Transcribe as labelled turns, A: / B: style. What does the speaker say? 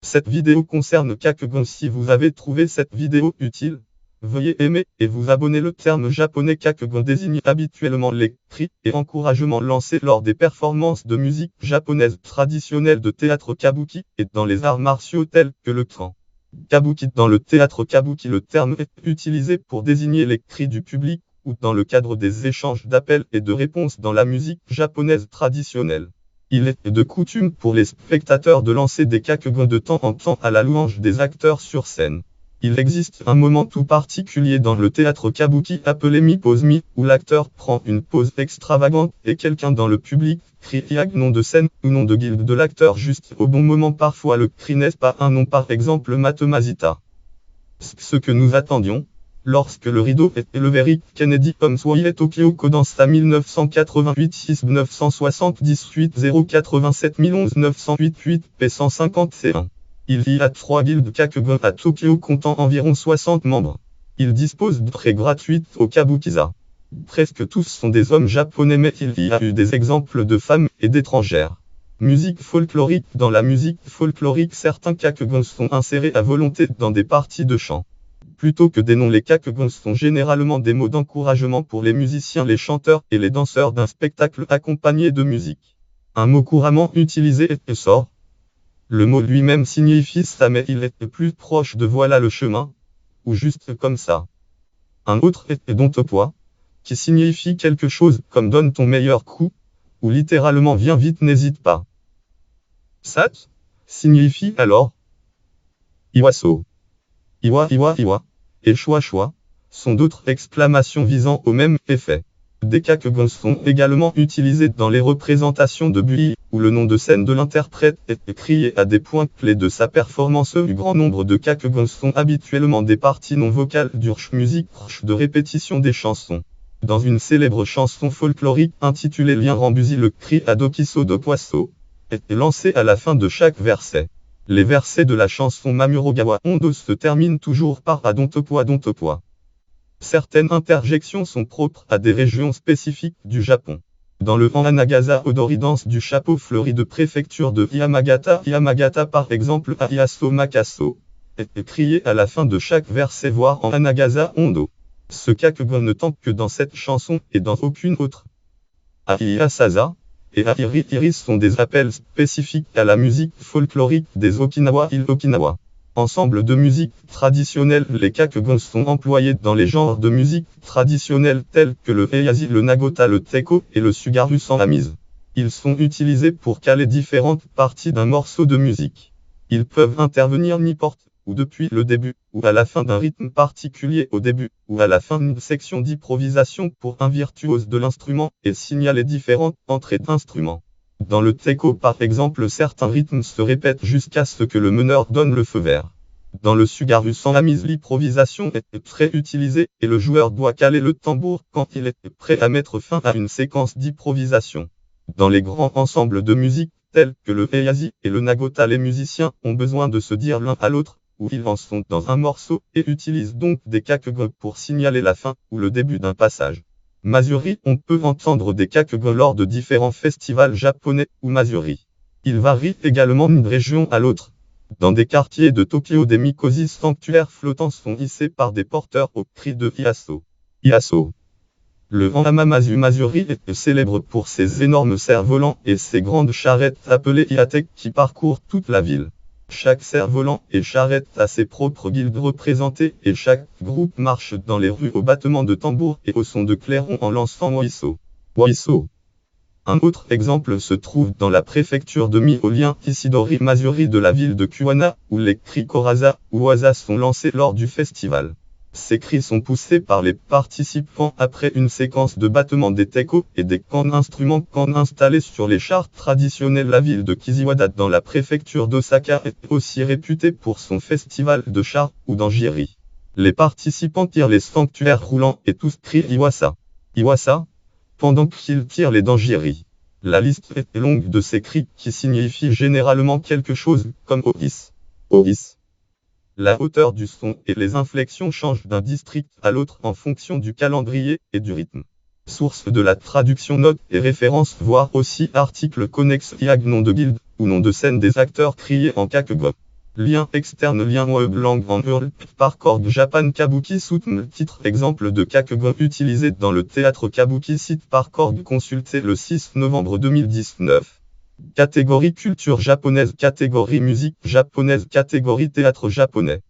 A: Cette vidéo concerne Kakugan. Si vous avez trouvé cette vidéo utile, veuillez aimer et vous abonner. Le terme japonais Kakugan désigne habituellement les cris et encouragements lancés lors des performances de musique japonaise traditionnelle de théâtre kabuki et dans les arts martiaux tels que le kran. Kabuki. Dans le théâtre kabuki, le terme est utilisé pour désigner les cris du public ou dans le cadre des échanges d'appels et de réponses dans la musique japonaise traditionnelle. Il est de coutume pour les spectateurs de lancer des kakugan de temps en temps à la louange des acteurs sur scène. Il existe un moment tout particulier dans le théâtre kabuki appelé mi-pose mi, où l'acteur prend une pause extravagante et quelqu'un dans le public crie Yag, nom de scène ou nom de guilde de l'acteur juste au bon moment. Parfois le cri n'est pas un nom, par exemple Matomazita. Ce que nous attendions. Lorsque le rideau est élevé, Rick Kennedy Homesway Tokyo Kodansha 1988 6 978 087 011 988 p 150 C1. Il y a 3 guildes Kakugan à Tokyo comptant environ 60 membres. Ils disposent de prêts gratuits au Kabukiza. Presque tous sont des hommes japonais, mais il y a eu des exemples de femmes et d'étrangères. Musique folklorique. Dans la musique folklorique, certains Kakugan sont insérés à volonté dans des parties de chant. Plutôt que des noms, les kakugan sont généralement des mots d'encouragement pour les musiciens, les chanteurs et les danseurs d'un spectacle accompagné de musique. Un mot couramment utilisé est sort. Le mot lui-même signifie ça, mais il est plus proche de voilà le chemin, ou juste comme ça. Un autre est dontopoa, qui signifie quelque chose comme donne ton meilleur coup, ou littéralement viens vite, n'hésite pas. Sat signifie alors iwaso. Iwa iwa iwa et choix choix sont d'autres exclamations visant au même effet. Des kakugan sont également utilisés dans les représentations de bui, où le nom de scène de l'interprète est crié à des points clés de sa performance. Le grand nombre de kakugan sont habituellement des parties non vocales du musique de répétition des chansons. Dans une célèbre chanson folklorique intitulée Lien Rambusi, le cri Adokiso do Poiso est lancé à la fin de chaque verset. Les versets de la chanson Mamurogawa Hondo se terminent toujours par Adontopoa Dontopoa. Certaines interjections sont propres à des régions spécifiques du Japon. Dans le Hanagaza Odori, danse du chapeau fleuri de préfecture de Yamagata par exemple, Ayaso Makaso est crié à la fin de chaque verset, voire en Hanagaza Hondo. Ce kakugan ne tente que dans cette chanson et dans aucune autre. Aiyasaza et Airi-Iris sont des appels spécifiques à la musique folklorique des Okinawa-îles Okinawa. Ensemble de musique traditionnelle, les kakugan sont employés dans les genres de musique traditionnelle tels que le heiazi, le nagota, le teiko et le sugaru sans la mise. Ils sont utilisés pour caler différentes parties d'un morceau de musique. Ils peuvent intervenir n'importe où, depuis le début, ou à la fin d'un rythme particulier, au début, ou à la fin d'une section d'improvisation pour un virtuose de l'instrument, et signaler différentes entrées d'instruments. Dans le teiko par exemple, certains rythmes se répètent jusqu'à ce que le meneur donne le feu vert. Dans le sugaru sans la mise, l'improvisation est très utilisée, et le joueur doit caler le tambour quand il est prêt à mettre fin à une séquence d'improvisation. Dans les grands ensembles de musique, tels que le heiazi et le nagota, les musiciens ont besoin de se dire l'un à l'autre où ils en sont dans un morceau, et utilisent donc des kakugan pour signaler la fin ou le début d'un passage. Mazuri, on peut entendre des kakugan lors de différents festivals japonais ou mazuri. Ils varient également d'une région à l'autre. Dans des quartiers de Tokyo, des mikosi sanctuaires flottants sont hissés par des porteurs au cri de Iaso. Iaso. Le Hanamazu Mazuri est célèbre pour ses énormes cerfs-volants et ses grandes charrettes appelées Iatek qui parcourent toute la ville. Chaque cerf-volant et charrette a ses propres guildes représentées et chaque groupe marche dans les rues au battement de tambour et au son de clairon en lançant Waiso. Waiso. Un autre exemple se trouve dans la préfecture de Mihō Isidori Mazuri de la ville de Kuwana, où les cris Koraza ou Waza sont lancés lors du festival. Ces cris sont poussés par les participants après une séquence de battements des teiko et des instruments installés sur les chars traditionnels. La ville de Kishiwada dans la préfecture d'Osaka est aussi réputée pour son festival de chars ou d'anjiri. Les participants tirent les sanctuaires roulants et tous crient Iwasa. Iwasa, pendant qu'ils tirent les danjiri. La liste est longue de ces cris qui signifient généralement quelque chose comme Ois. Ois. La hauteur du son et les inflexions changent d'un district à l'autre en fonction du calendrier et du rythme. Source de la traduction, notes et références, voire aussi articles connexes. Yag, nom de guilde ou nom de scène des acteurs criés en kakugan. Lien externe, lien web, langue en URL, Parcours Japan Kabuki Soutme, titre, exemple de Kakegon utilisé dans le théâtre Kabuki, site Parcours, consultez le 6 novembre 2019. Catégorie culture japonaise, catégorie musique japonaise, catégorie théâtre japonais.